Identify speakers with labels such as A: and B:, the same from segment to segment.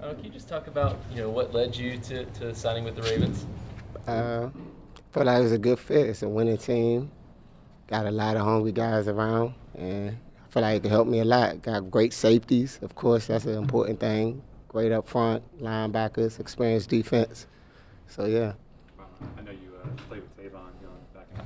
A: Can you just talk about what led you to signing with the Ravens?
B: Uh, Felt like it was a good fit. It's a winning team. Got a lot of hungry guys around, and I feel like it can help me a lot. Got great safeties, of course. That's an important thing. Great up front, linebackers, experienced defense. So yeah.
C: I know you played with Tavon,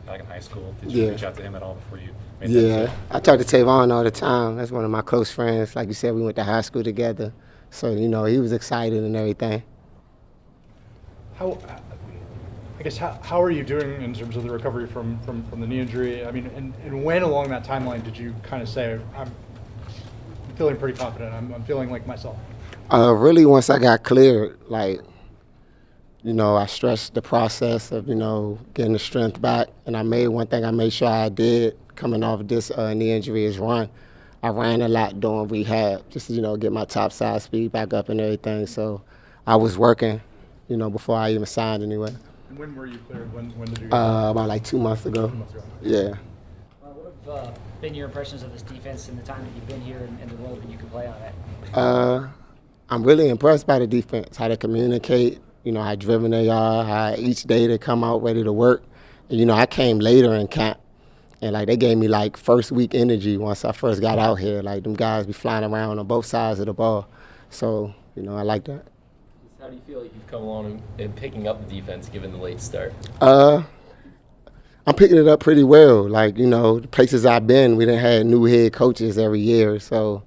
C: back in high school. Did you
B: Yeah.
C: reach out to him at all before you made that
B: Yeah,
C: decision?
B: I talk to Tavon all the time. That's one of my close friends. Like you said, we went to high school together. So, he was excited and everything.
D: How, I guess, how are you doing in terms of the recovery from the knee injury? I mean, and when along that timeline did you kind of say, I'm feeling pretty confident, I'm feeling like myself?
B: Really, once I got cleared, like, I stressed the process of, getting the strength back. And one thing I made sure I did coming off this knee injury is run. I ran a lot during rehab just to, get my top side speed back up and everything. So I was working, before I even signed anyway.
D: And when were you cleared? When did you?
B: About like 2 months ago.
D: 2 months ago.
B: Yeah.
E: What have been your impressions of this defense in the time that you've been here and the role that you can play on it?
B: I'm really impressed by the defense, how they communicate, how driven they are, how each day they come out ready to work. And, I came later in camp, and, like, they gave me, like, first week energy once I first got out here. Like, them guys be flying around on both sides of the ball. So, I like that.
A: How do you feel like you've come along in picking up the defense given the late start?
B: I'm picking it up pretty well. Like, the places I've been, we done had new head coaches every year. So,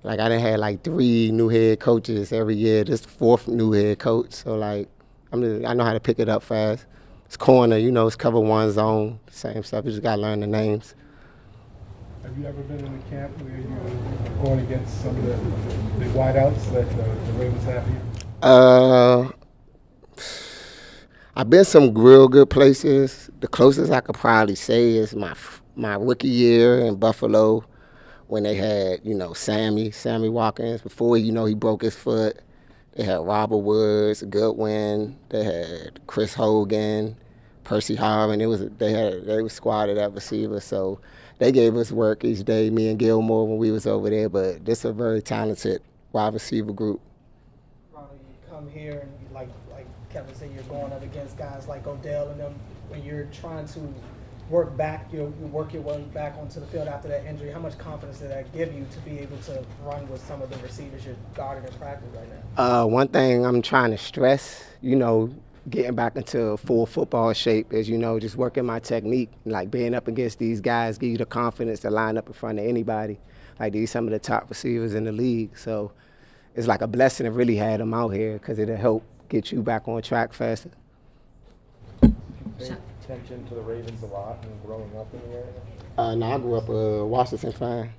B: like, I done had, like, 3 new head coaches every year. This is the 4th new head coach. So, like, I know how to pick it up fast. It's corner, it's cover one zone, same stuff. You just got to learn the names.
F: Have you ever been in a camp where you were going against some of the wideouts that the Ravens have here?
B: I've been some real good places. The closest I could probably say is my rookie year in Buffalo when they had, Sammy Watkins. Before, he broke his foot. They had Robert Woods, Goodwin. They had Chris Hogan, Percy Harvin. They were squatted at receiver, so they gave us work each day, me and Gilmore, when we was over there. But this is a very talented wide receiver group.
G: Ronald, you come here and like Kevin said, you're going up against guys like Odell and them. When you're trying to work back, you work your way back onto the field after that injury. How much confidence did that give you to be able to run with some of the receivers you're guarding in practice right now?
B: One thing I'm trying to stress, getting back into full football shape is, just working my technique. Like, being up against these guys give you the confidence to line up in front of anybody. Like, these some of the top receivers in the league. So it's like a blessing to really have them out here because it'll help get you back on track faster.
F: Pay attention to the Ravens a lot and growing up in the area?
B: No, I grew up a Washington fan.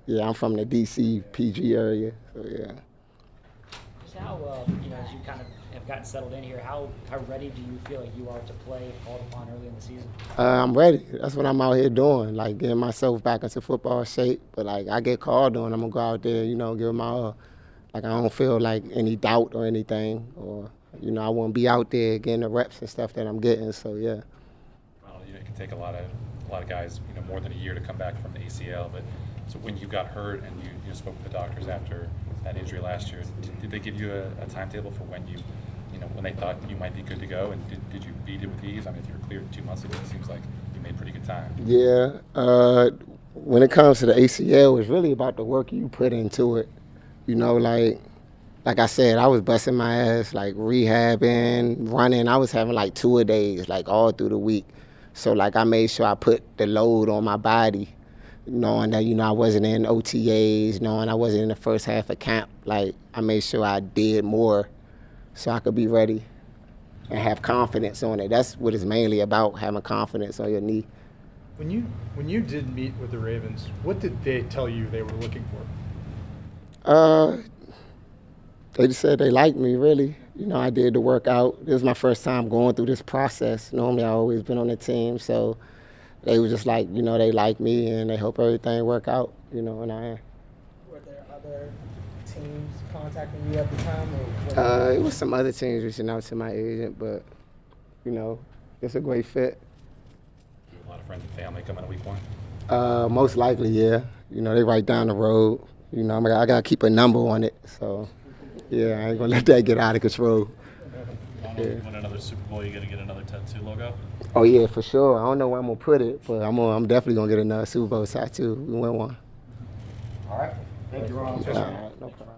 B: Yeah, I'm from the D.C. PG area, so yeah.
E: Just how, as you kind of have gotten settled in here, how ready do you feel like you are to play if called upon early in the season?
B: I'm ready. That's what I'm out here doing, like getting myself back into football shape. But, like, I get called on, I'm going to go out there, give it my all. Like, I don't feel like any doubt or anything, or, I won't be out there getting the reps and stuff that I'm getting, so yeah.
C: Well, it can take a lot of guys, more than a year to come back from the ACL. But so when you got hurt and you spoke with the doctors after that injury last year, did they give you a timetable for when when they thought you might be good to go? And did you beat it with ease? I mean, if you were cleared 2 months ago, it seems like you made pretty good time.
B: Yeah. When it comes to the ACL, it's really about the work you put into it. Like I said, I was busting my ass, like rehabbing, running. I was having like 2-a-days, like all through the week. So, like, I made sure I put the load on my body, knowing that, I wasn't in OTAs, knowing I wasn't in the first half of camp. Like, I made sure I did more so I could be ready and have confidence on it. That's what it's mainly about, having confidence on your knee.
D: When you did meet with the Ravens, what did they tell you they were looking for?
B: They just said they liked me, really. I did the workout. This was my first time going through this process. Normally, I've always been on the team, so they was just like, they like me and they hope everything work out, and I am.
G: Were there other teams contacting you at the time? Or
B: It was some other teams reaching out to my agent, but, it's a great fit.
C: You have a lot of friends and family coming to week 1?
B: Most likely, yeah. They right down the road. I got to keep a number on it, so, Yeah, I ain't gonna let that get out of control.
H: Ronald, if you win another Super Bowl, you gonna get another tattoo logo?
B: Oh yeah, for sure. I don't know where I'm gonna put it, but I'm definitely gonna get another Super Bowl tattoo. We win one.
D: All right. Thank you, Ronald.
B: All right, no problem.